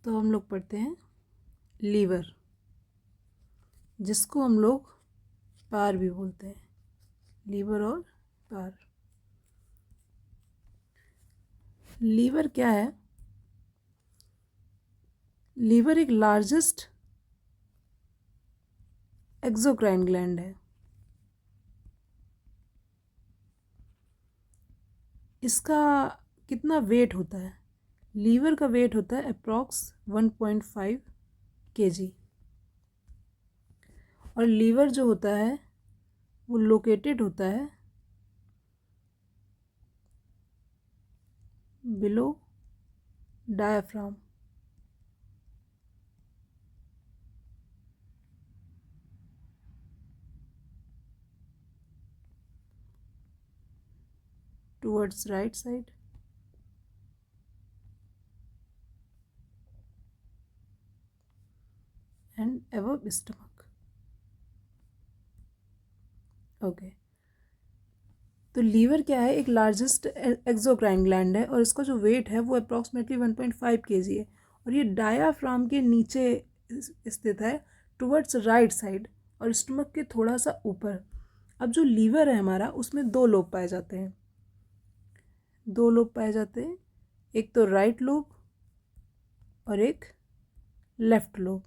तो हम लोग पढ़ते हैं लीवर, जिसको हम लोग पार भी बोलते हैं, लीवर और पार। लीवर क्या है? लीवर एक लार्जेस्ट एक्सोक्राइन ग्लैंड है। इसका कितना वेट होता है? लीवर का वेट होता है अप्रॉक्स 1.5 kg। और लीवर जो होता है वो लोकेटेड होता है below diaphragm. Towards right side and above stomach. Okay, तो लीवर क्या है? एक लार्जेस्ट एक्सोक्राइन ग्लैंड है और इसका जो वेट है वो अप्रॉक्सीमेटली 1.5 kg है। और ये डायाफ्राम के नीचे स्थित है, टुवर्ड्स राइट साइड और स्टमक के थोड़ा सा ऊपर। अब जो लीवर है हमारा, उसमें दो लोब पाए जाते हैं। दो लोब पाए जाते हैं, एक तो राइट लोब और एक लेफ्ट लोब।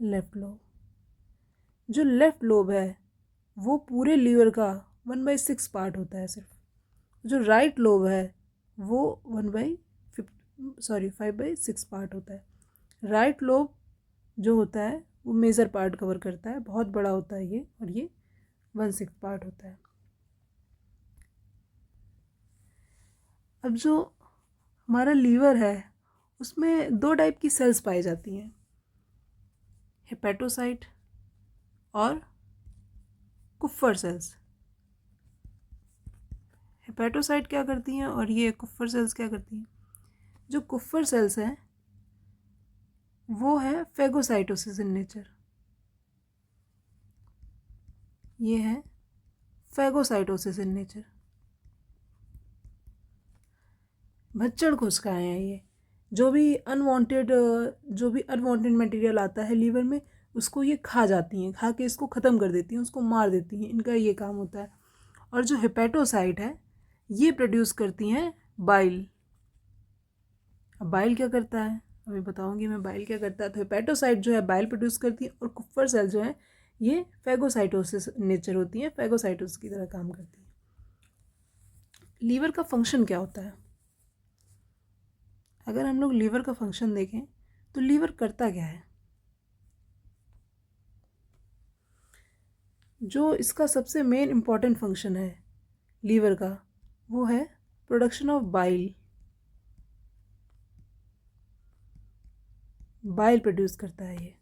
लेफ्ट लोब, जो लेफ्ट लोब है वो पूरे लीवर का 1/6 पार्ट होता है सिर्फ। जो राइट लोब है वो 5/6 पार्ट होता है। राइट लोब जो होता है वो मेजर पार्ट कवर करता है, बहुत बड़ा होता है ये, और ये 1/6 पार्ट होता है। अब जो हमारा लीवर है उसमें दो टाइप की सेल्स पाई जाती हैं, हेपेटोसाइट और कुफ्फर सेल्स। हेपेटोसाइट क्या करती हैं और ये कुफ्फर सेल्स क्या करती हैं? जो कुफ्फर सेल्स हैं वो है फेगोसाइटोसिस इन नेचर। ये है फेगोसाइटोसिस इन नेचर। भच्चड़ कोशिकाएं हैं ये। जो भी अनवांटेड मटेरियल आता है लीवर में, उसको ये खा जाती हैं, खा के इसको ख़त्म कर देती हैं, उसको मार देती हैं। इनका ये काम होता है। और जो हेपेटोसाइट है ये प्रोड्यूस करती हैं बाइल। अब बाइल क्या करता है अभी बताऊंगी मैं, बाइल क्या करता है। तो हेपेटोसाइट जो है बाइल प्रोड्यूस करती है और कुफ्फर सेल जो है ये फेगोसाइटोसिस नेचर होती है, फेगोसाइटोसिस की तरह काम करती है। लीवर का फंक्शन क्या होता है? अगर हम लोग लीवर का फंक्शन देखें तो लीवर करता क्या है? जो इसका सबसे मेन इम्पॉर्टेंट फंक्शन है लीवर का वो है production of bile. Bile produce करता है ये।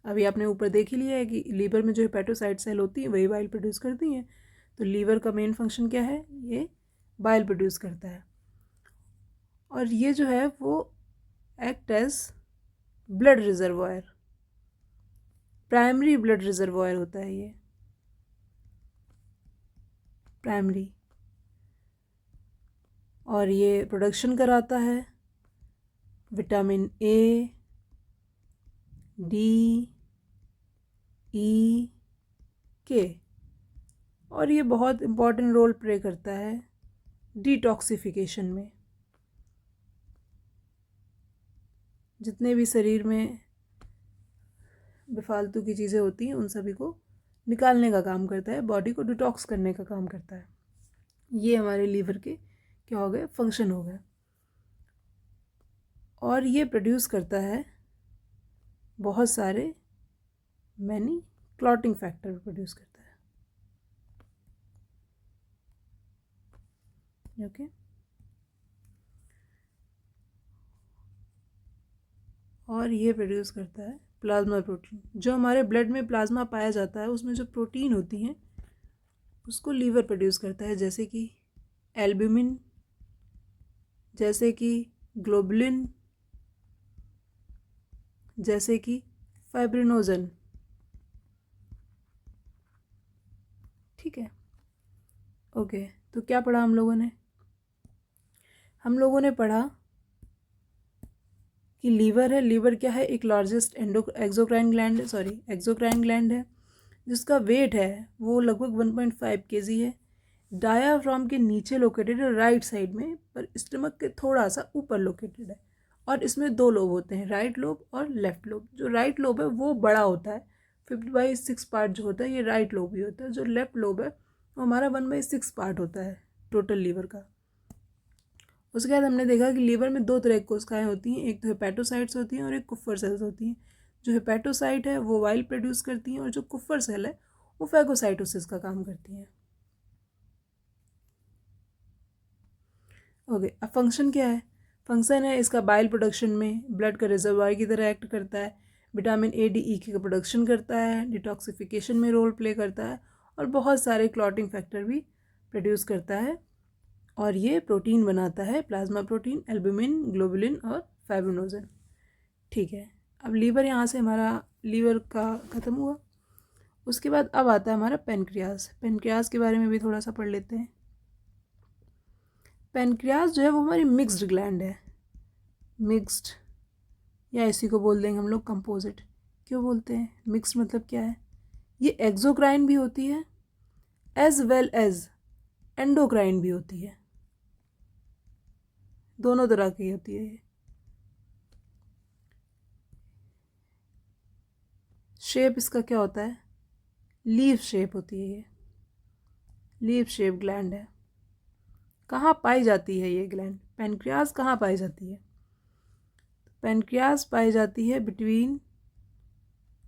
अभी आपने ऊपर देख ही लिया है कि लीवर में जो हेपेटोसाइट सेल होती है वही बाइल प्रोड्यूस करती हैं। तो लीवर का मेन फंक्शन क्या है? ये बाइल प्रोड्यूस करता है। और ये जो है वो act as blood reservoir, primary blood reservoir होता है ये, प्राइमरी। और ये प्रोडक्शन कराता है विटामिन ए, डी, ई, के। और ये बहुत इम्पॉर्टेंट रोल प्ले करता है डिटॉक्सिफिकेशन में। जितने भी शरीर में बेफालतू की चीज़ें होती हैं उन सभी को निकालने का काम करता है, बॉडी को डिटॉक्स करने का काम करता है। ये हमारे लीवर के क्या हो गए? फंक्शन हो गए। और ये प्रोड्यूस करता है बहुत सारे मैनी क्लॉटिंग फैक्टर प्रोड्यूस करता है। ओके, और ये प्रोड्यूस करता है प्लाज्मा प्रोटीन। जो हमारे ब्लड में प्लाज्मा पाया जाता है उसमें जो प्रोटीन होती हैं उसको लीवर प्रोड्यूस करता है, जैसे कि एल्ब्यूमिन, जैसे कि ग्लोबुलिन, जैसे कि फाइब्रिनोजन। ठीक है, ओके। तो क्या पढ़ा हम लोगों ने? हम लोगों ने पढ़ा कि लीवर है, लीवर क्या है, एक लार्जेस्ट एक्सोक्राइन ग्लैंड है जिसका वेट है वो लगभग 1.5 kg है। डायाफ्राम के नीचे लोकेटेड है राइट साइड में, पर स्टमक के थोड़ा सा ऊपर लोकेटेड है। और इसमें 2 लोब होते हैं, राइट लोब और लेफ्ट लोब। जो राइट लोब है वो बड़ा होता है, 5/6 पार्ट जो होता है ये राइट लोब ही होता है। जो लेफ्ट लोब है वो हमारा 1/6 पार्ट होता है टोटल लीवर का। उसके बाद हमने देखा कि लीवर में 2 तरह की कोशिकाएं होती हैं, एक तो हेपेटोसाइट्स होती हैं और एक कुफ्फर सेल्स होती हैं। जो हेपेटोसाइट है वो वाइल प्रोड्यूस करती हैं और जो कुफ्फर सेल है वो फैगोसाइटोसिस का काम करती हैं। ओके, अब फंक्शन क्या है? फंक्शन है इसका बाइल प्रोडक्शन में, ब्लड का रिजर्वायर की तरह एक्ट करता है, विटामिन ए डी ई का प्रोडक्शन करता है, डिटॉक्सिफिकेशन में रोल प्ले करता है और बहुत सारे क्लॉटिंग फैक्टर भी प्रोड्यूस करता है। और ये प्रोटीन बनाता है, प्लाज्मा प्रोटीन, एल्बुमिन, ग्लोबुलिन और फाइब्रिनोजन। ठीक है, अब लीवर यहाँ से हमारा लीवर का ख़त्म हुआ। उसके बाद अब आता है हमारा पेनक्रियाज। पेनक्रियाज के बारे में भी थोड़ा सा पढ़ लेते हैं। पेनक्रियाज जो है वो हमारी मिक्स्ड ग्लैंड है, मिक्स्ड, या इसी को बोल देंगे हम लोग कंपोजिट। क्यों बोलते हैं मिक्स्ड? मतलब क्या है, ये एक्सोक्राइन भी होती है एज वेल एज एंडोक्राइन भी होती है, दोनों तरह की होती है ये। शेप इसका क्या होता है? लीफ शेप होती है ये, लीफ शेप ग्लैंड है। कहाँ पाई जाती है ये ग्लैंड? पेनक्रियाज कहाँ पाई जाती है? पेनक्रियाज पाई जाती है between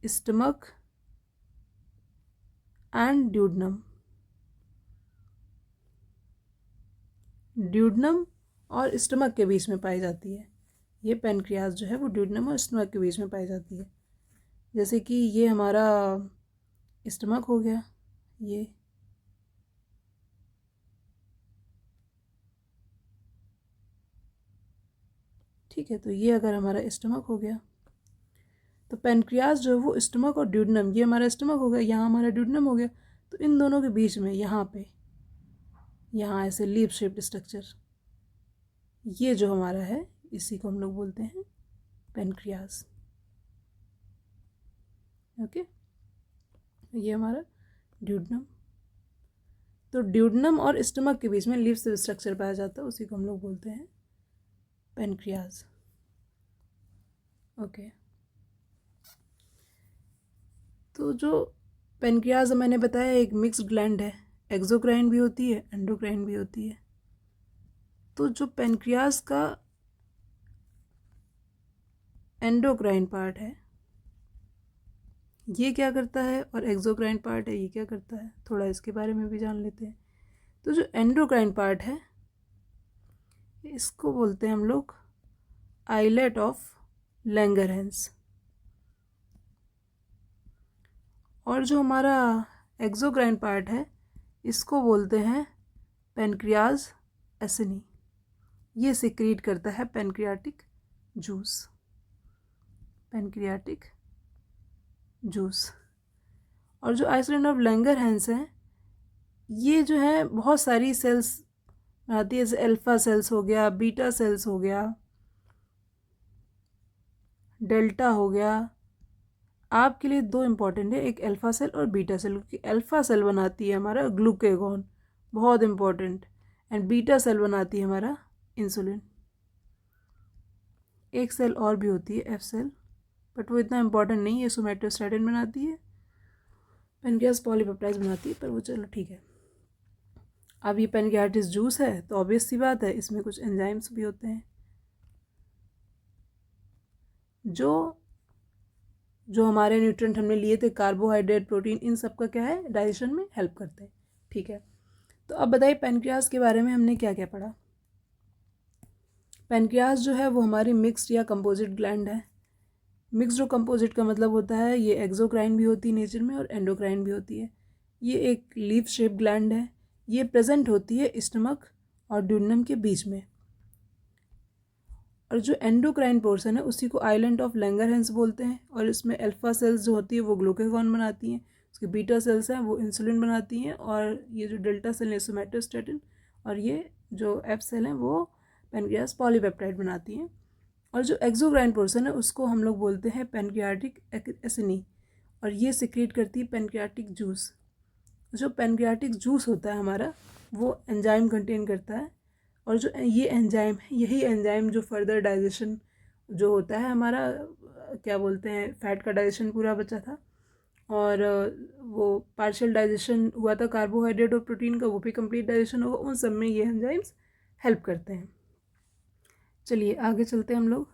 stomach and duodenum. Duodenum और स्टमक के बीच में पाई जाती है ये पेनक्रियाज जो है, वो ड्यूडनम और स्टमक के बीच में पाई जाती है। जैसे कि ये हमारा स्टमक हो गया, ये ठीक है, तो ये अगर हमारा स्टमक हो गया तो पेनक्रियाज जो है वो स्टमक और ड्यूडनम, ये हमारा स्टमक हो गया, यहाँ हमारा ड्यूडनम हो गया, तो इन दोनों के बीच में यहाँ पे, यहाँ ऐसे लीफ शेप्ड स्ट्रक्चर, ये जो हमारा है इसी को हम लोग बोलते हैं पेनक्रियाज। ओके, ये हमारा ड्यूडनम। तो ड्यूडनम और स्टमक के बीच में लीफ शेप्ड स्ट्रक्चर पाया जाता है, उसी को हम लोग बोलते हैं पेनक्रियाज। ओके, तो जो पेनक्रियाज मैंने बताया एक मिक्स्ड ग्लैंड है, एक्सोक्राइन भी होती है, एंडोक्राइन भी होती है। तो जो पेनक्रियाज का एंडोक्राइन पार्ट है ये क्या करता है, और एक्सोक्राइन पार्ट है ये क्या करता है, थोड़ा इसके बारे में भी जान लेते हैं। तो जो एंडोक्राइन पार्ट है इसको बोलते हैं हम लोग आइलेट ऑफ लैंगरहैंस, और जो हमारा एक्सोक्राइन पार्ट है इसको बोलते हैं पेनक्रियाज एसिनी। ये सिक्रीट करता है पेनक्रियाटिक जूस, पेनक्रियाटिक जूस। और जो आइसलैंड ऑफ लैंगरहैंस है ये जो है बहुत सारी सेल्स बनाती है, जैसे अल्फा सेल्स हो गया, बीटा सेल्स हो गया, डेल्टा हो गया। आपके लिए 2 इंपॉर्टेंट है, एक अल्फा सेल और बीटा सेल, क्योंकि अल्फा सेल बनाती है हमारा ग्लूकेगॉन, बहुत इंपॉर्टेंट, एंड बीटा सेल बनाती है हमारा इंसुलिन। एक सेल और भी होती है एफ सेल, बट वो इतना इंपॉर्टेंट नहीं है, सोमैटोस्टैटिन बनाती है, पेनक्रियाज पॉलीपेप्टाइड्स बनाती है, पर वो चलो ठीक है। अब ये पेनक्रियाटिस जूस है तो ऑब्वियस सी बात है इसमें कुछ एंजाइम्स भी होते हैं जो हमारे न्यूट्रिएंट हमने लिए थे, कार्बोहाइड्रेट, प्रोटीन, इन सब का क्या है डाइजेशन में हेल्प करते हैं। ठीक है, तो अब बताइए पेनक्रियाज के बारे में हमने क्या क्या पढ़ा। पेनक्रियाज जो है वो हमारी मिक्स्ड या कंपोजिट ग्लैंड है। मिक्स्ड और कंपोजिट का मतलब होता है ये एक्सोक्राइन भी होती है नेचर में और एंडोक्राइन भी होती है। ये एक लीफ शेप ग्लैंड है, ये प्रेजेंट होती है स्टमक और ड्यूडेनम के बीच में। और जो एंडोक्राइन पोर्शन है उसी को आइलैंड ऑफ लैंगरहैंस बोलते हैं, और इसमें अल्फा सेल्स जो होती है वो ग्लूकेगॉन बनाती हैं, उसकी बीटा सेल्स हैं वो इंसुलिन बनाती हैं, और ये जो डेल्टा सेल है सोमैटोस्टैटिन, और ये जो एफ सेल हैं वो पैनक्रियाज पॉलीपेप्टाइड बनाती हैं। और जो एक्सोक्राइन पोर्शन है उसको हम लोग बोलते हैं पैनक्रियाटिक एसिनी, और ये सिक्रेट करती है पैनक्रियाटिक जूस। जो पैनक्रियाटिक जूस होता है हमारा वो एंजाइम कंटेन करता है, और जो ये एंजाइम है यही एंजाइम जो फर्दर डाइजेशन जो होता है हमारा, क्या बोलते हैं, फैट का डाइजेशन पूरा बचा था और वो पार्शियल डाइजेशन हुआ था कार्बोहाइड्रेट और प्रोटीन का, वो भी कंप्लीट डाइजेशन होगा, उन सब में ये एंजाइम्स हेल्प करते हैं। चलिए आगे चलते हैं, हम लोग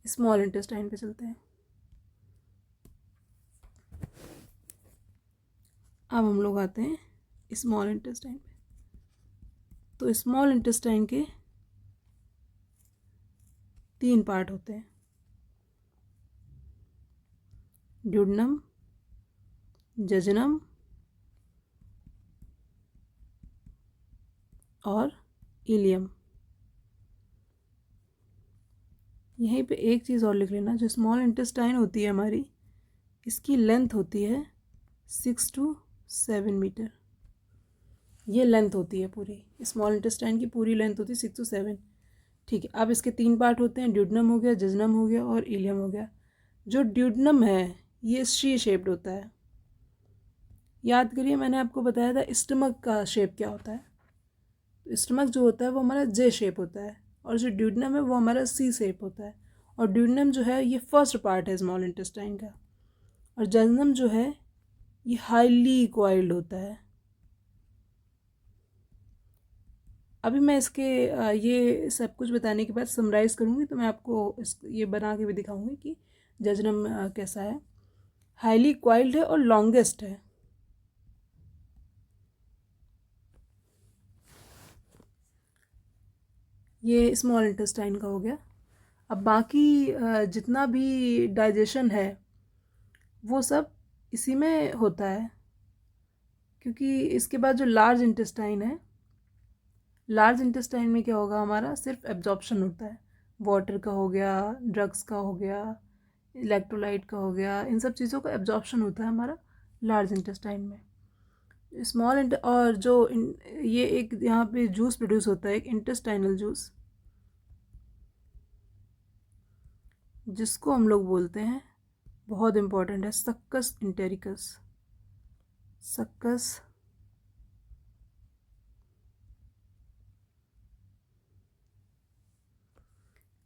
स्मॉल इंटेस्टाइन पे चलते हैं। अब हम लोग आते हैं स्मॉल इंटेस्टाइन पे। तो स्मॉल इंटेस्टाइन के 3 पार्ट होते हैं, ड्यूडेनम, जजनम और इलियम। यहीं पे एक चीज़ और लिख लेना, जो स्मॉल इंटेस्टाइन होती है हमारी, इसकी लेंथ होती है 6 to 7 मीटर। ये लेंथ होती है पूरी, स्मॉल इंटेस्टाइन की पूरी लेंथ होती है 6 to 7। ठीक है, अब इसके 3 पार्ट होते हैं, ड्यूडेनम हो गया, जजनम हो गया और इलियम हो गया। जो ड्यूडेनम है ये सी शेप्ड होता है। याद करिए मैंने आपको बताया था स्टमक का शेप क्या होता है। तो स्टमक जो होता है वो हमारा जे शेप होता है, और जो ड्यूडेनम है वो हमारा सी शेप होता है। और ड्यूडेनम जो है ये फर्स्ट पार्ट है स्मॉल इंटेस्टाइन का, और जजनम जो है ये हाईली कॉइल्ड होता है। अभी मैं इसके ये सब कुछ बताने के बाद समराइज़ करूँगी, तो मैं आपको ये बना के भी दिखाऊंगी कि जजनम कैसा है। हाईली कॉइल्ड है और लॉन्गेस्ट है। ये स्मॉल इंटेस्टाइन का हो गया। अब बाकी जितना भी डाइजेशन है वो सब इसी में होता है, क्योंकि इसके बाद जो लार्ज इंटेस्टाइन है, लार्ज इंटेस्टाइन में क्या होगा, हमारा सिर्फ एब्जॉर्प्शन होता है। वाटर का हो गया, ड्रग्स का हो गया, इलेक्ट्रोलाइट का हो गया, इन सब चीज़ों का एब्जॉर्प्शन होता है हमारा लार्ज इंटेस्टाइन में। स्मॉल और जो ये एक यहाँ पे जूस प्रोड्यूस होता है, एक इंटेस्टाइनल जूस, जिसको हम लोग बोलते हैं, बहुत इम्पोर्टेंट है, सक्कस इंटेरिकस। सक्कस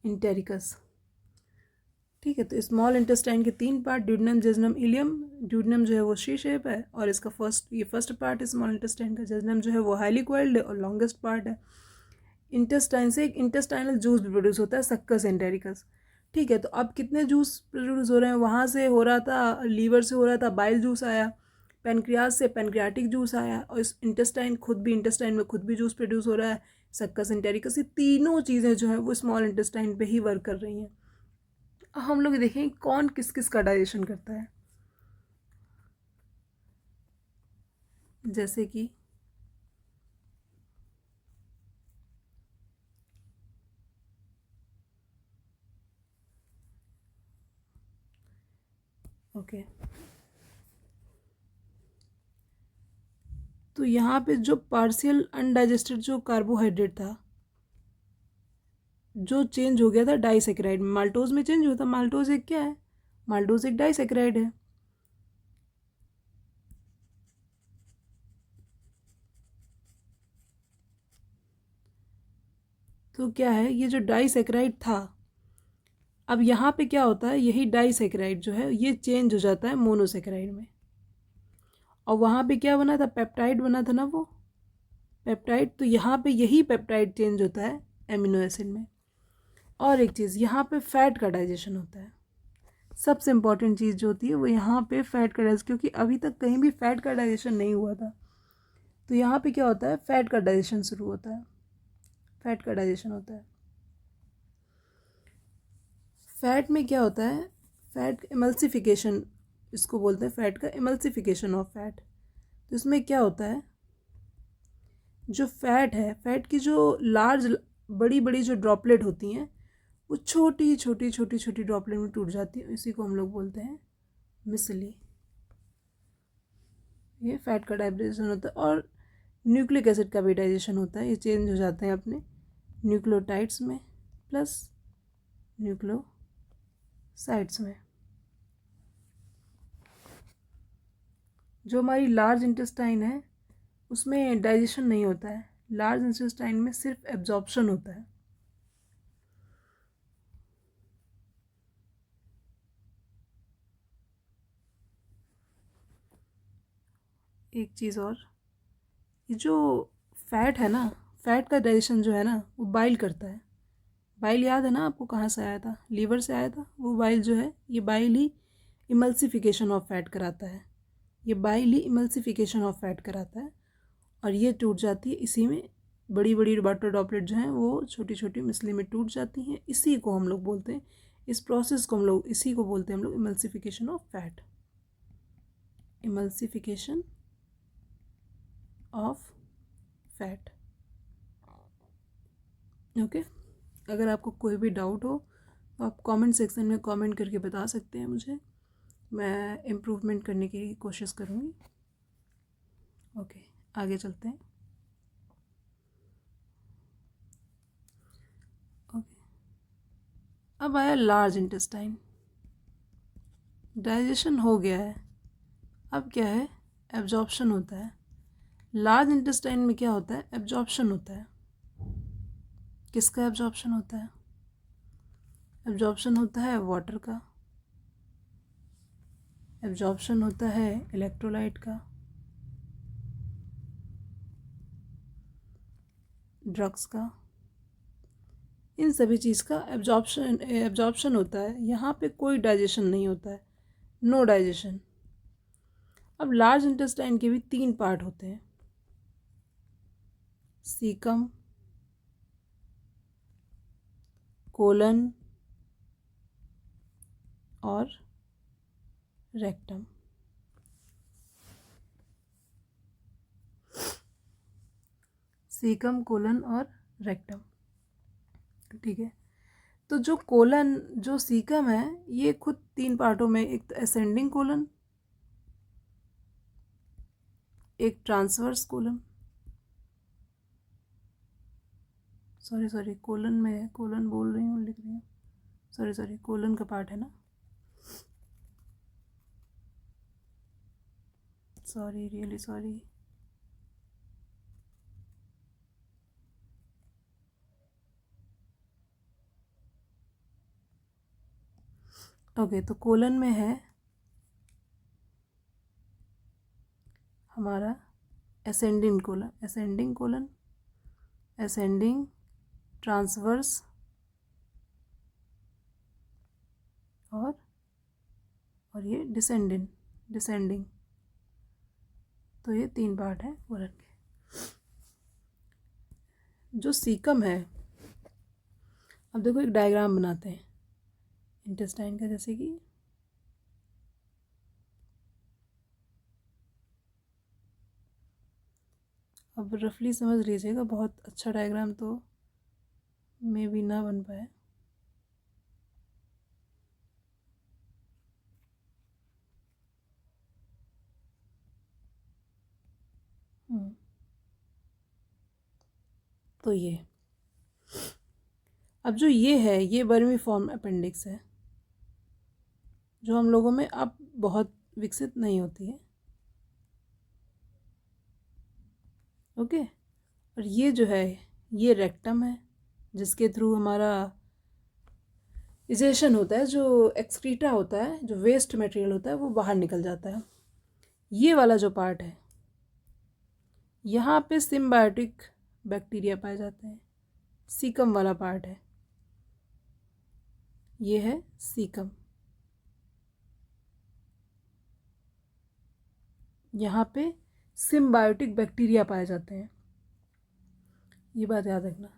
इंटेरिकस। ठीक है, तो स्मॉल इंटेस्टाइन के 3 पार्ट, ड्यूडेनम, जजनम, इलियम। ड्यूडेनम जो है वो सी शेप है और इसका फर्स्ट पार्ट है स्मॉल इंटेस्टाइन का। जजनम जो है वो हाईली कॉइल्ड है और लॉन्गेस्ट पार्ट है। इंटेस्टाइन से एक इंटेस्टाइनल जूस भी प्रोड्यूस होता है, सक्कस एंटेरिकस। ठीक है, तो अब कितने जूस प्रोड्यूस हो रहे हैं, वहाँ से हो रहा था, लीवर से हो रहा था, बाइल जूस आया, पैनक्रियाज से पैनक्रियाटिक जूस आया, और इस इंटेस्टाइन में खुद भी जूस प्रोड्यूस हो रहा है, सक्कस एंटेरिकस। ये तीनों चीज़ें जो हैं वो स्मॉल इंटेस्टाइन पे ही वर्क कर रही हैं। अब हम लोग देखें कौन किस किस का डाइजेशन करता है। जैसे कि ओके, तो यहाँ पे जो पार्शियल अनडाइजेस्टेड जो कार्बोहाइड्रेट था, जो चेंज हो गया था डाइसेक्राइड में, माल्टोज में चेंज हुआ था। माल्टोज एक क्या है, माल्टोज एक डाइसेक्राइड है। तो क्या है, ये जो डाइसेक्राइड था, अब यहाँ पे क्या होता है, यही डाइसेक्राइड जो है ये चेंज हो जाता है मोनोसेक्राइड में। और वहाँ पे क्या बना था, पेप्टाइड बना था ना, वो पेप्टाइड। तो यहाँ पे यही पेप्टाइड चेंज होता है एमिनो एसिड में। और एक चीज़, यहाँ पे फैट का डाइजेशन होता है। सबसे इम्पॉर्टेंट चीज़ जो होती है वो यहाँ पे फैट का डाइजेशन, क्योंकि अभी तक कहीं भी फैट का डाइजेशन नहीं हुआ था। तो यहाँ पे क्या होता है, फैट का डाइजेशन शुरू होता है, फैट का डाइजेशन होता है। फैट में क्या होता है, फैट इमल्सिफिकेशन, इसको बोलते हैं फैट का इमल्सिफिकेशन ऑफ फैट। तो इसमें क्या होता है, जो फैट है, फैट की जो लार्ज बड़ी बड़ी जो ड्रॉपलेट होती हैं वो छोटी छोटी छोटी छोटी ड्रॉपलेट में टूट जाती है, इसी को हम लोग बोलते हैं मिसली। ये फैट का डाइजेशन होता है। और न्यूक्लिक एसिड का भी डाइजेशन होता है, ये चेंज हो जाते हैं अपने न्यूक्लियोटाइड्स में प्लस न्यूक्लियोसाइड्स में। जो हमारी लार्ज इंटेस्टाइन है उसमें डाइजेशन नहीं होता है, लार्ज इंटेस्टाइन में सिर्फ एब्जॉर्प्शन होता है। एक चीज़ और, ये जो फैट है ना, फैट का डाइजेशन जो है ना वो बाइल करता है। बाइल याद है ना आपको कहाँ से आया था? लीवर से आया था। वो बाइल जो है, ये bile he emulsification of fat कराता है। ये bile he emulsification of fat कराता है और ये टूट जाती है इसी में। बड़ी बड़ी वाटर ड्रॉपलेट जो हैं वो छोटी छोटी मिसली में टूट जाती हैं। इसी को हम लोग बोलते हैं, इस प्रोसेस को हम लोग, इसी को बोलते हैं हम लोग emulsification of fat. Emulsification of fat. Okay, अगर आपको कोई भी डाउट हो तो आप कमेंट सेक्शन में कमेंट करके बता सकते हैं मुझे, मैं इम्प्रूवमेंट करने की कोशिश करूँगी। ओके, आगे चलते हैं। ओके, अब आया लार्ज इंटेस्टाइन। डाइजेशन हो गया है, अब क्या है? एब्जॉर्प्शन होता है। लार्ज इंटेस्टाइन में क्या होता है? एब्जॉर्प्शन होता है। किसका एब्जॉर्प्शन होता है? एब्जॉर्प्शन होता है वाटर का, एब्जॉर्प्शन होता है इलेक्ट्रोलाइट का, ड्रग्स का, इन सभी चीज़ का एब्जॉर्प्शन होता है। यहाँ पे कोई डाइजेशन नहीं होता है, नो डाइजेशन। अब लार्ज इंटेस्टाइन के भी 3 पार्ट होते हैं, सीकम, कोलन और रेक्टम। सीकम, कोलन और रेक्टम, ठीक है। तो जो कोलन, जो सीकम है, ये खुद 3 पार्टों में, एक तो असेंडिंग कोलन, एक ट्रांसवर्स कोलन, सॉरी कोलन में है, कोलन बोल रही हूँ, लिख रही हूँ, सॉरी कोलन का पार्ट है ना, सॉरी, रियली सॉरी। ओके, तो कोलन में है हमारा असेंडिंग कोलन, असेंडिंग, ट्रांसवर्स और ये डिसेंडिंग। तो ये 3 पार्ट हैं कोलन के। जो सीकम है, अब देखो एक डायग्राम बनाते हैं इंटेस्टाइन का, जैसे कि अब रफली समझ लीजिएगा, बहुत अच्छा डायग्राम तो मे भी ना बन पाए। तो ये, अब जो ये है, ये वर्मीफॉर्म अपेंडिक्स है, जो हम लोगों में अब बहुत विकसित नहीं होती है। ओके, और ये जो है, ये रेक्टम है, जिसके थ्रू हमारा इजेशन होता है, जो एक्सक्रीटा होता है, जो वेस्ट मटेरियल होता है वो बाहर निकल जाता है। ये वाला जो पार्ट है, यहाँ पे सिम्बायोटिक बैक्टीरिया पाए जाते हैं, सीकम वाला पार्ट है, ये है सीकम। यहाँ पे सिम्बायोटिक बैक्टीरिया पाए जाते हैं, ये बात याद रखना।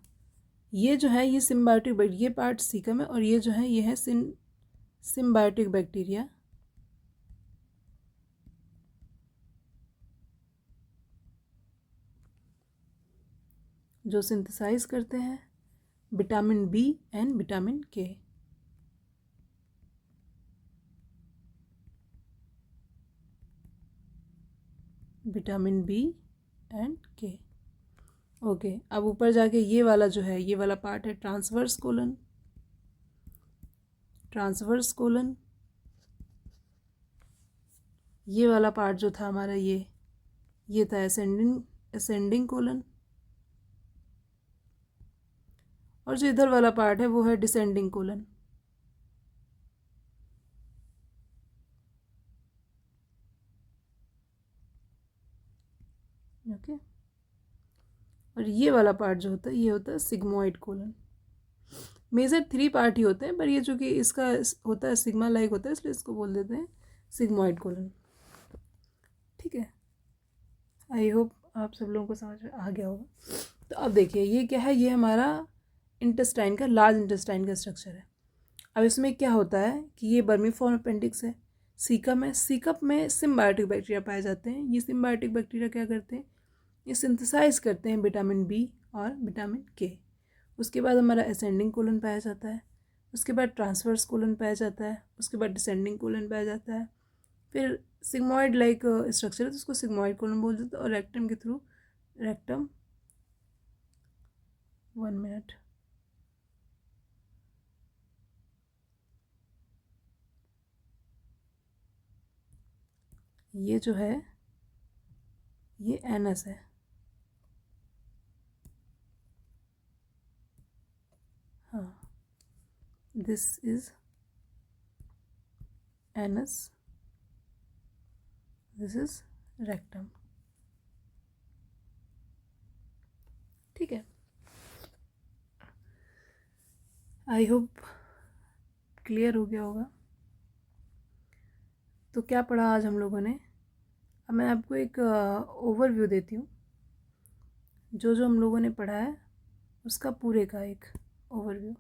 ये जो है, ये सिम्बायोटिक, ये पार्ट सीकम है, और ये जो है, ये है सिम्बायोटिक बैक्टीरिया, जो सिंथेसाइज करते हैं विटामिन बी एंड विटामिन के। विटामिन बी एंड के, ओके, अब ऊपर जाके ये वाला जो है, ये वाला पार्ट है ट्रांसवर्स कोलन। ट्रांसवर्स कोलन, ये वाला पार्ट जो था हमारा, ये था असेंडिंग कोलन, और जो इधर वाला पार्ट है वो है डिसेंडिंग कोलन। ओके, और ये वाला पार्ट जो होता है ये होता है सिग्मोइड कोलन। मेजर 3 पार्ट ही होते हैं, पर ये चूँकि इसका होता है सिग्मा लाइक होता है, इसलिए इसको बोल देते हैं सिग्मोइड कोलन। ठीक है, आई होप आप सब लोगों को समझ में आ गया होगा। तो अब देखिए ये क्या है, ये हमारा इंटेस्टाइन का, लार्ज इंटेस्टाइन का स्ट्रक्चर है। अब इसमें क्या होता है कि ये बर्मीफॉर्म अपेंडिक्स है। सीकम है, सीकप में सिम्बायोटिक बैक्टीरिया पाए जाते हैं। ये सिम्बायोटिक बैक्टीरिया क्या करते हैं, ये सिंथेसाइज करते हैं विटामिन बी और विटामिन के। उसके बाद हमारा असेंडिंग कोलन पाया जाता है, उसके बाद ट्रांसवर्स कोलन पाया जाता है, उसके बाद डिसेंडिंग कोलन पाया जाता है, फिर सिग्मॉइड लाइक स्ट्रक्चर है तो उसको सिग्मॉइड कोलन बोल देते हैं, और रेक्टम के थ्रू, रेक्टम 1 मिनट, ये जो है ये एनस है। हाँ, this is anus, this is rectum. ठीक है, आई होप क्लियर हो गया होगा। तो क्या पढ़ा आज हम लोगों ने, अब मैं आपको एक ओवरव्यू देती हूँ। जो जो हम लोगों ने पढ़ा है उसका पूरे का एक ओवरव्यू।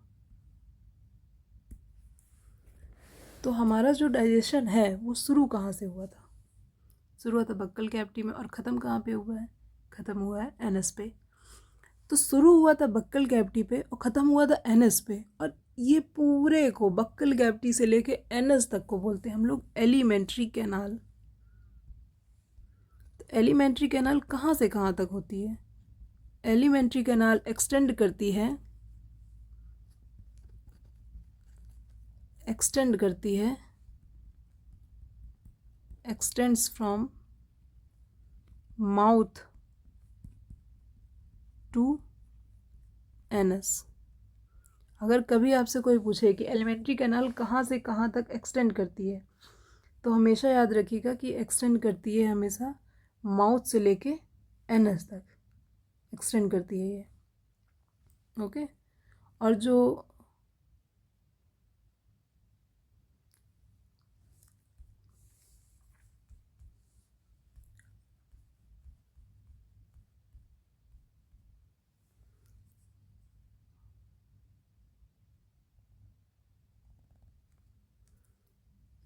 तो हमारा जो डाइजेशन है वो शुरू कहाँ से हुआ था, शुरू हुआ था बक्कल कैविटी में, और ख़त्म कहाँ पे हुआ है, ख़त्म हुआ है एनस पे। तो शुरू हुआ था बक्कल कैविटी पे और ख़त्म हुआ था एनस पे, और ये पूरे को बक्कल कैविटी से लेके एनस तक को बोलते हैं हम लोग एलिमेंट्री कैनाल। तो एलिमेंट्री कैनाल कहाँ से कहाँ तक होती है, एलिमेंट्री कैनाल एक्सटेंड करती है, extends from mouth to anus. अगर कभी आपसे कोई पूछे कि एलिमेंट्री कैनाल कहाँ से कहाँ तक एक्सटेंड करती है, तो हमेशा याद रखिएगा कि एक्सटेंड करती है हमेशा माउथ से लेके एनस तक एक्सटेंड करती है ये। ओके, और जो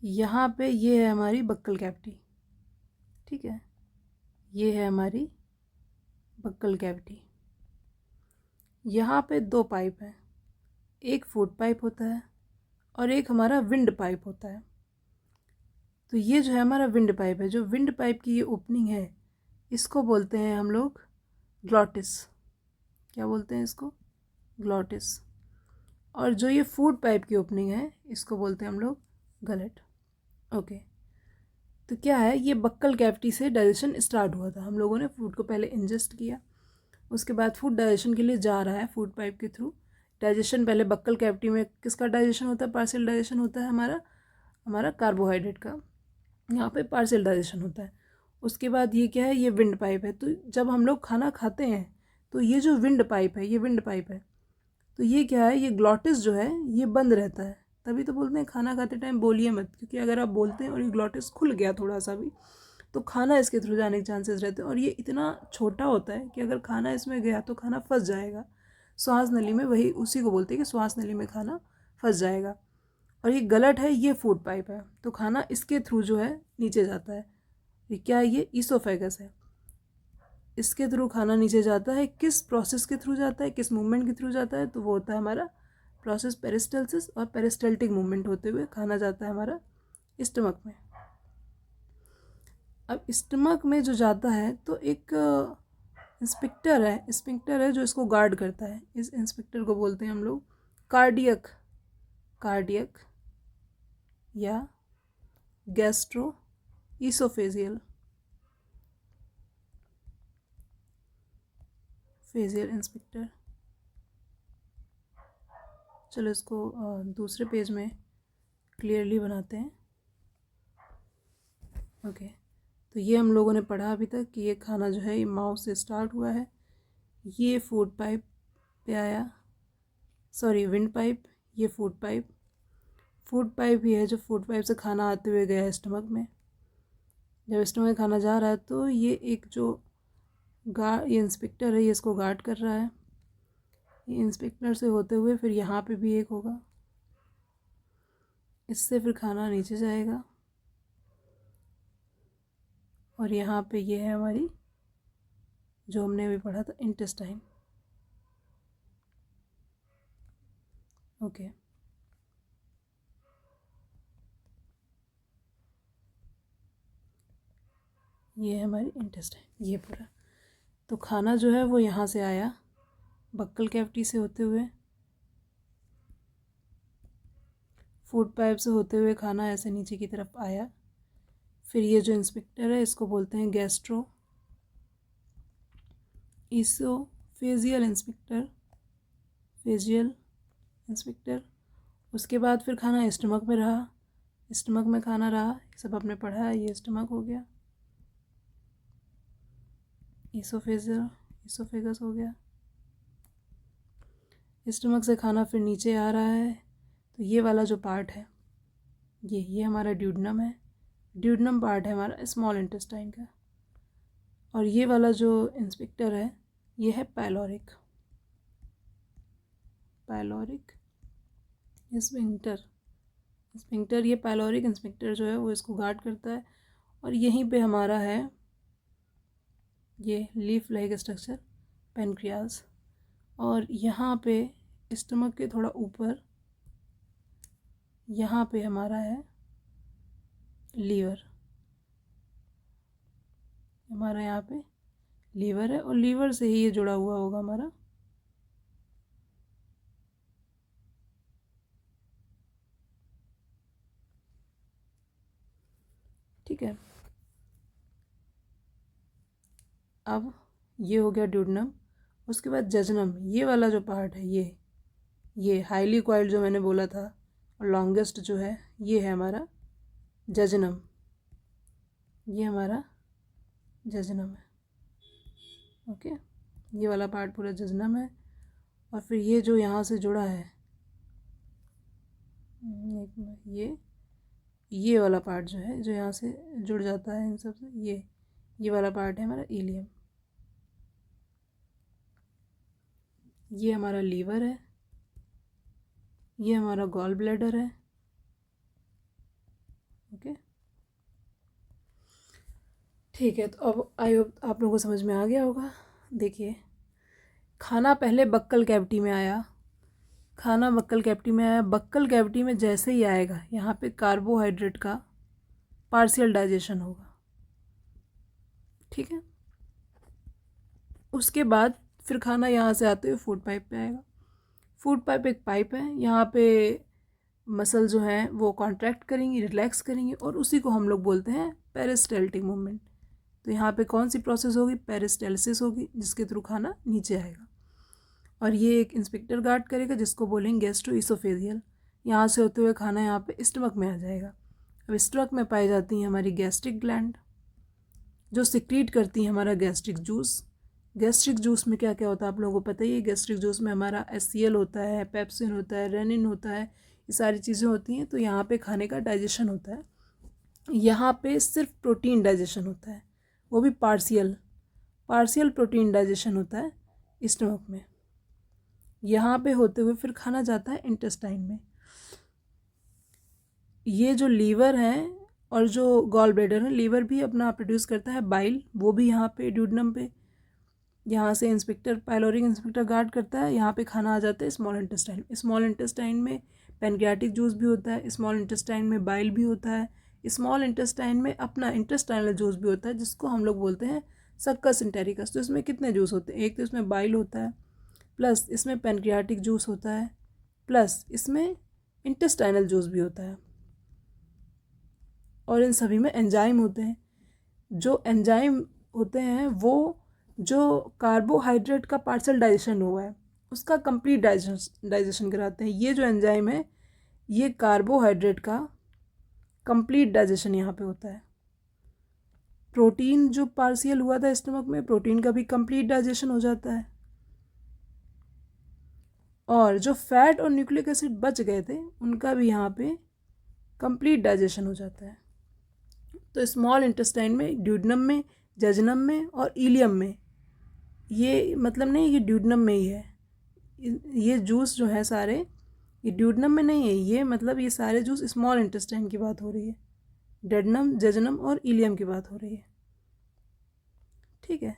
यहाँ पे ये है हमारी बक्कल कैविटी। ठीक है, ये है हमारी बक्कल कैविटी। यहाँ पे 2 पाइप हैं, एक फूड पाइप होता है और एक हमारा विंड पाइप होता है। तो ये जो है हमारा विंड पाइप है, जो विंड पाइप की ये ओपनिंग है इसको बोलते हैं हम लोग ग्लॉटिस। क्या बोलते हैं इसको, ग्लॉटिस। और जो ये फूड पाइप की ओपनिंग है इसको बोलते हैं हम लोग गलेट। ओके, तो क्या है, ये बक्कल कैविटी से डाइजेशन स्टार्ट हुआ था। हम लोगों ने फूड को पहले इंजेस्ट किया, उसके बाद फूड डाइजेशन के लिए जा रहा है फूड पाइप के थ्रू। डाइजेशन पहले बक्कल कैविटी में किसका डाइजेशन होता है, पार्शियल डाइजेशन होता है हमारा कार्बोहाइड्रेट का, यहाँ पे पार्शियल डाइजेशन होता है। उसके बाद ये क्या है, ये विंड पाइप है। तो जब हम लोग खाना खाते हैं तो ये जो विंड पाइप है, ये विंड पाइप है, तो ये क्या है, ये ग्लॉटिस जो है ये बंद रहता है। तभी तो बोलते हैं खाना खाते टाइम बोलिए मत, क्योंकि अगर आप बोलते हैं और ये ग्लॉटिस खुल गया थोड़ा सा भी तो खाना इसके थ्रू जाने के चांसेस रहते हैं। और ये इतना छोटा होता है कि अगर खाना इसमें गया तो खाना फंस जाएगा श्वास नली में, वही उसी को बोलते हैं कि श्वास नली में खाना फंस जाएगा। और ये गलट है, ये फूड पाइप है, तो खाना इसके थ्रू जो है नीचे जाता है। ये क्या है, ये ईसोफेगस है, इसके थ्रू खाना नीचे जाता है। किस प्रोसेस के थ्रू जाता है, किस मूवमेंट के थ्रू जाता है, तो वो होता है हमारा प्रोसेस पेरिस्टल्सिस, और पेरिस्टल्टिक मूवमेंट होते हुए खाना जाता है हमारा स्टमक में। अब स्टमक में जो जाता है तो एक स्फिंक्टर है जो इसको गार्ड करता है। इस इंस्पेक्टर को बोलते हैं हम लोग कार्डियक या गैस्ट्रो ईसोफेजियल इंस्पेक्टर। चलो इसको दूसरे पेज में क्लियरली बनाते हैं। ओके, तो ये हम लोगों ने पढ़ा अभी तक कि ये खाना जो है ये माउथ से स्टार्ट हुआ है, ये फूड पाइप पे आया, सॉरी विंड पाइप, ये फूड पाइप ही है जो फूड पाइप से खाना आते हुए गया है स्टमक में। जब स्टमक में खाना जा रहा है तो ये एक जो ये इंस्पेक्टर है ये इसको गार्ड कर रहा है। ये इंस्पेक्टर से होते हुए फिर यहाँ पे भी एक होगा, इससे फिर खाना नीचे जाएगा और यहाँ पे ये है हमारी जो हमने अभी पढ़ा था इंटेस्टाइन। ओके, ये है हमारी इंटेस्टाइन, ये पूरा। तो खाना जो है वो यहाँ से आया बक्कल कैविटी से होते हुए, फूड पाइप से होते हुए खाना ऐसे नीचे की तरफ आया। फिर ये जो इंस्पेक्टर है इसको बोलते हैं गैस्ट्रो ईसोफेजियल इंस्पेक्टर। उसके बाद फिर खाना स्टमक में रहा, स्टमक में खाना रहा, ये सब आपने पढ़ा है। ये स्टमक हो गया, ईसोफेगस हो गया। स्टमक से खाना फिर नीचे आ रहा है, तो ये वाला जो पार्ट है ये हमारा ड्यूडनम है। ड्यूडनम पार्ट है हमारा स्मॉल इंटेस्टाइन का। और ये वाला जो इंस्पेक्टर है ये है पाइलोरिक स्फिंक्टर। ये पाइलोरिक इंस्पेक्टर जो है वो इसको गार्ड करता है। और यहीं पे हमारा है ये लीफ लाइक स्ट्रक्चर पेनक्रियाज। और यहाँ पे स्टमक के थोड़ा ऊपर यहाँ पे हमारा है लीवर। हमारा यहाँ पे लीवर है और लीवर से ही ये जुड़ा हुआ होगा हमारा ठीक है। अब ये हो गया ड्यूडनम। उसके बाद जजनम, ये वाला जो पार्ट है ये हाईली कॉइल्ड जो मैंने बोला था और लॉन्गेस्ट जो है ये है हमारा जजनम। ये हमारा जजनम है। ओके, ये वाला पार्ट पूरा जजनम है। और फिर ये जो यहाँ से जुड़ा है ये वाला पार्ट जो है जो यहाँ से जुड़ जाता है इन सब से, ये वाला पार्ट है हमारा इलियम। ये हमारा लीवर है, ये हमारा गॉल ब्लैडर है। ओके, ठीक है। तो अब आई होप आप लोगों को समझ में आ गया होगा। देखिए, खाना पहले बक्कल कैविटी में आया, बक्कल कैविटी में जैसे ही आएगा यहाँ पे कार्बोहाइड्रेट का पार्शियल डाइजेशन होगा, ठीक है। उसके बाद फिर खाना यहाँ से आते हुए फूड पाइप पे आएगा। फूड पाइप एक पाइप है, यहाँ पे मसल जो हैं वो कॉन्ट्रैक्ट करेंगी, रिलैक्स करेंगी और उसी को हम लोग बोलते हैं पेरिस्टाल्टिक मूवमेंट। तो यहाँ पे कौन सी प्रोसेस होगी? पेरिस्टाल्सिस होगी, जिसके थ्रू खाना नीचे आएगा। और ये एक इंस्पेक्टर गार्ड करेगा जिसको बोलेंगे गैस्ट्रोइसोफेजियल। यहाँ से होते हुए खाना यहाँ पे स्टमक में आ जाएगा। अब स्टमक में पाई जाती हैं हमारी गैस्ट्रिक ग्लैंड जो सिक्रीट करती हैं हमारा गैस्ट्रिक जूस। गैस्ट्रिक जूस में क्या क्या होता है आप लोगों को पता ही है। गैस्ट्रिक जूस में हमारा HCl होता है, पेप्सिन होता है, रेनिन होता है, ये सारी चीज़ें होती हैं। तो यहाँ पे खाने का डाइजेशन होता है। यहाँ पे सिर्फ प्रोटीन डाइजेशन होता है, वो भी पार्शियल प्रोटीन डाइजेशन होता है स्टमक में। यहाँ पे होते हुए फिर खाना जाता है इंटेस्टाइन में। ये जो लीवर है और जो गॉल ब्लैडर है, लीवर भी अपना प्रोड्यूस करता है बाइल, वो भी यहाँ पे ड्यूडनम पे, यहाँ से पाइलोरिक इंस्पेक्टर गार्ड करता है। यहाँ पे खाना आ जाता है स्मॉल इंटेस्टाइन। स्मॉल इंटेस्टाइन में पैनक्रियाटिक जूस भी होता है, स्मॉल इंटेस्टाइन में बाइल भी होता है, स्मॉल इंटेस्टाइन में अपना इंटेस्टाइनल जूस भी होता है जिसको हम लोग बोलते हैं सक्कस एंटेरिकस। तो इसमें कितने जूस होते हैं, एक तो इसमें बाइल होता है, प्लस इसमें पैनक्रियाटिक जूस होता है, प्लस इसमें इंटेस्टाइनल जूस भी होता है, और इन सभी में एंजाइम होते हैं। जो एंजाइम होते हैं वो जो कार्बोहाइड्रेट का पार्शियल डाइजेशन हुआ है उसका कंप्लीट डाइजेशन कराते हैं। ये जो एंजाइम है ये कार्बोहाइड्रेट का कंप्लीट डाइजेशन यहाँ पे होता है। प्रोटीन जो पार्शियल हुआ था स्टमक में, प्रोटीन का भी कंप्लीट डाइजेशन हो जाता है, और जो फैट और न्यूक्लिक एसिड बच गए थे उनका भी यहाँ पे कंप्लीट डाइजेशन हो जाता है। तो स्मॉल इंटेस्टाइन में, ड्यूडनम में, जजनम में और इलियम में, ये मतलब नहीं ये ड्यूडनम में ही है, ये जूस जो है सारे ये ड्यूडनम में नहीं है, ये मतलब ये सारे जूस स्मॉल इंटेस्टाइन की बात हो रही है, डेडनम, जजनम और इलियम की बात हो रही है। ठीक है,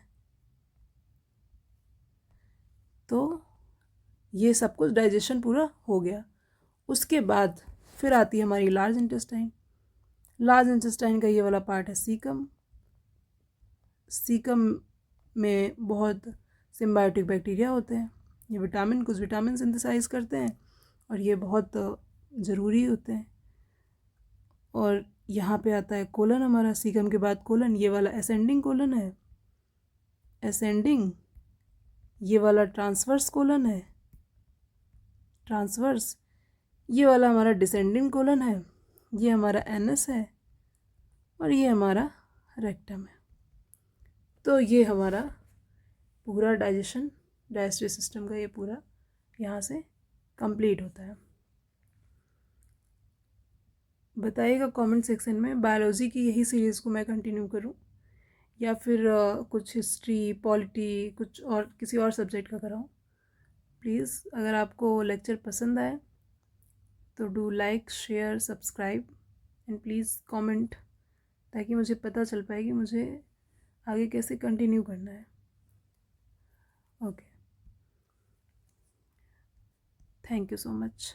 तो ये सब कुछ डाइजेशन पूरा हो गया। उसके बाद फिर आती है हमारी लार्ज इंटेस्टाइन। लार्ज इंटेस्टाइन का ये वाला पार्ट है सीकम। सीकम में बहुत सिम्बायोटिक बैक्टीरिया होते हैं, ये कुछ विटामिन सिंथेसाइज करते हैं और ये बहुत ज़रूरी होते हैं। और यहाँ पे आता है कोलन हमारा, सीकम के बाद कोलन, ये वाला असेंडिंग कोलन है, असेंडिंग, ये वाला ट्रांसवर्स कोलन है, ट्रांसवर्स, ये वाला हमारा डिसेंडिंग कोलन है, ये हमारा एनएस है और ये हमारा रेक्टम है। तो ये हमारा पूरा डाइजेस्टिव सिस्टम का ये पूरा यहाँ से कंप्लीट होता है। बताइएगा कमेंट सेक्शन में बायोलॉजी की यही सीरीज़ को मैं कंटिन्यू करूँ या फिर कुछ हिस्ट्री, पॉलिटी, कुछ और किसी और सब्जेक्ट का कराऊँ। प्लीज़ अगर आपको लेक्चर पसंद आए तो do like, share, subscribe and please comment, ताकि मुझे पता चल पाए कि मुझे आगे कैसे कंटिन्यू करना है। Okay, thank you so much.